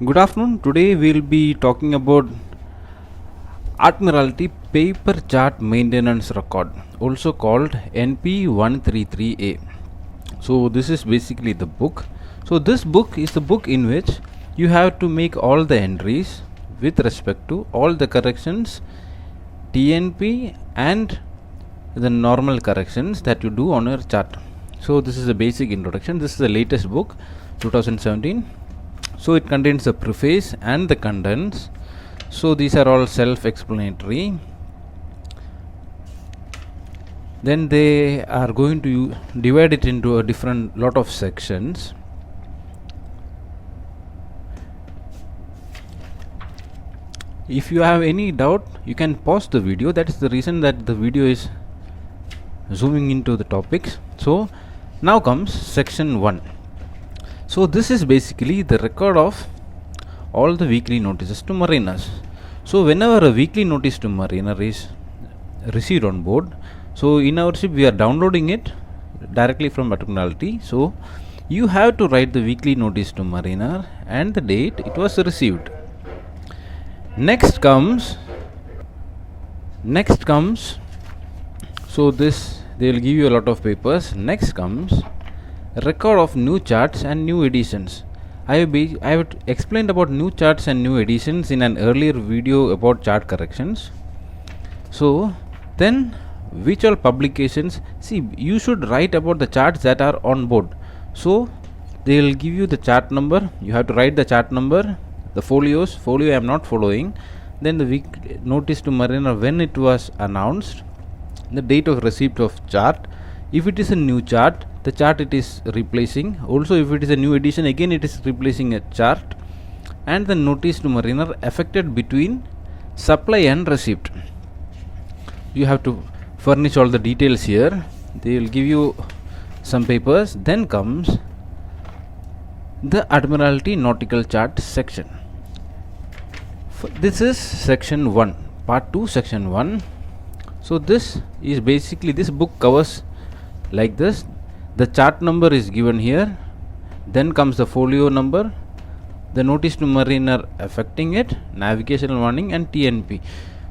Good afternoon. Today we'll be talking about Admiralty Paper Chart Maintenance Record, also called NP133A. So this is basically the book. So this book is the book in which you have to make all the entries with respect to all the corrections, TNP and the normal corrections that you do on your chart. So this is a basic introduction. This is the latest book, 2017. So it contains the preface and the contents. So these are all self-explanatory. Then they are going to divide it into a different lot of sections. If you have any doubt, you can pause the video. That is the reason that the video is zooming into the topics. So now comes section 1. So this is basically the record of all the weekly notices to mariners. So whenever a weekly notice to mariner is received on board, so in our ship we are downloading it directly from Admiralty. So you have to write the weekly notice to mariner and the date it was received. Next comes so this they will give you a lot of papers. Next comes record of new charts and new editions. I have explained about new charts and new editions in an earlier video about chart corrections. So then which all publications, see you should write about the charts that are on board. So they will give you the chart number, you have to write the chart number, the folio I am not following, then the week notice to mariner when it was announced, the date of receipt of chart. If it is a new chart, the chart it is replacing. Also if it is a new edition, again it is replacing a chart, and the notice to mariner affected between supply and receipt. You have to furnish all the details here. They will give you some papers. Then comes the Admiralty Nautical Chart section. This is section 1, part 2, section 1. So this is basically, this book covers like this. The chart number is given here, then comes the folio number, the notice to mariner affecting it, navigational warning and TNP.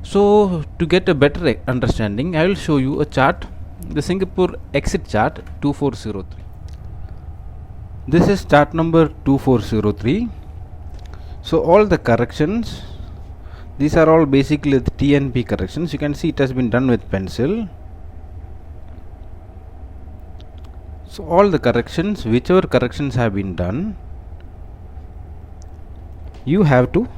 So to get a better understanding, I will show you a chart, the Singapore exit chart 2403. This is chart number 2403. So all the corrections, these are all basically the TNP corrections. You can see it has been done with pencil. So all the corrections, whichever corrections have been done, you have to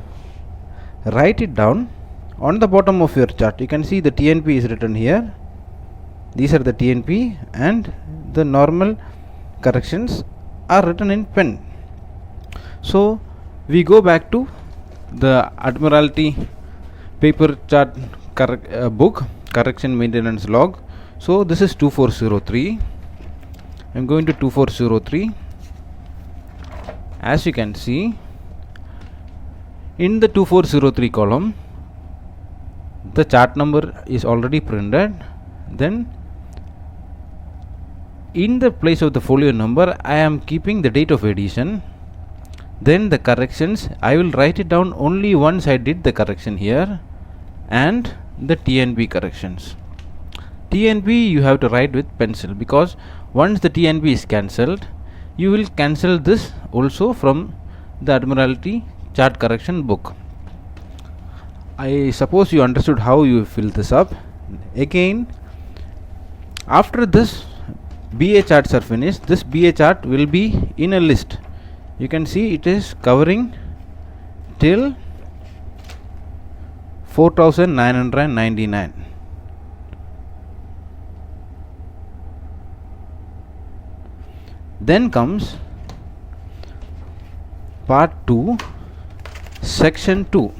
write it down on the bottom of your chart. You can see the TNP is written here. These are the TNP and the normal corrections are written in pen. So we go back to the Admiralty paper chart book, correction maintenance log. So this is 2403. I'm going to 2403. As you can see, in the 2403 column, the chart number is already printed. Then in the place of the folio number, I am keeping the date of edition. Then the corrections, I will write it down only once I did the correction here, and the TNP corrections. TNP you have to write with pencil, because once the TNP is cancelled, you will cancel this also from the Admiralty chart correction book. I suppose you understood how you fill this up. Again, after this BA charts are finished, this BA chart will be in a list. You can see it is covering till 4999. Then comes part 2, section 2.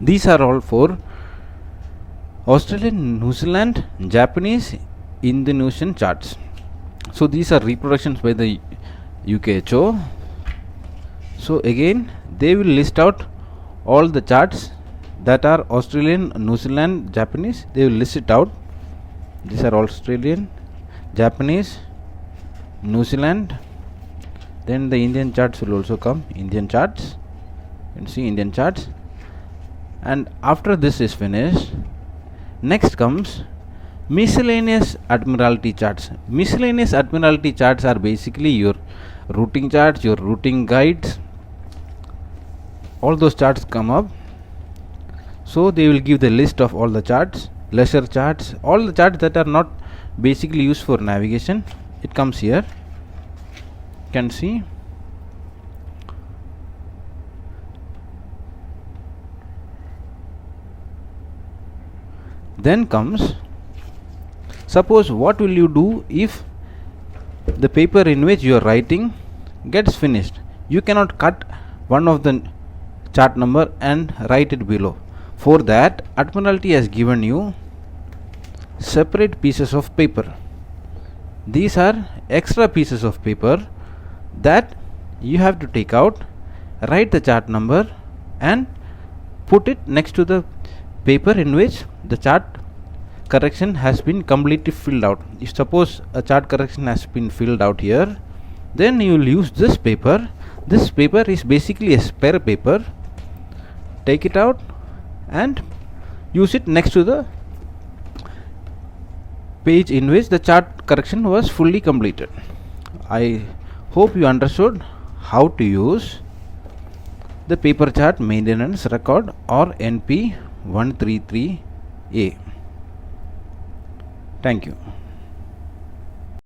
These are all for Australian, New Zealand, Japanese, Indonesian charts. So these are reproductions by the UKHO. So again they will list out all the charts that are Australian, New Zealand, Japanese. They will list it out. These are Australian, Japanese, New Zealand. Then the Indian charts will also come, Indian charts. You can see Indian charts. And after this is finished, next comes miscellaneous Admiralty charts. Miscellaneous Admiralty charts are basically your routing charts, your routing guides. All those charts come up. So they will give the list of all the charts, leisure charts, all the charts that are not basically used for navigation. It comes here. You can see. Then comes, suppose what will you do if the paper in which you are writing gets finished. You cannot cut one of the chart number and write it below. For that, Admiralty has given you separate pieces of paper. These are extra pieces of paper that you have to take out, write the chart number and put it next to the paper in which the chart correction has been completely filled out. If suppose a chart correction has been filled out here, then you will use this paper. This paper is basically a spare paper. Take it out and use it next to the page in which the chart correction was fully completed. I hope you understood how to use the paper chart maintenance record or NP 133A. Thank you.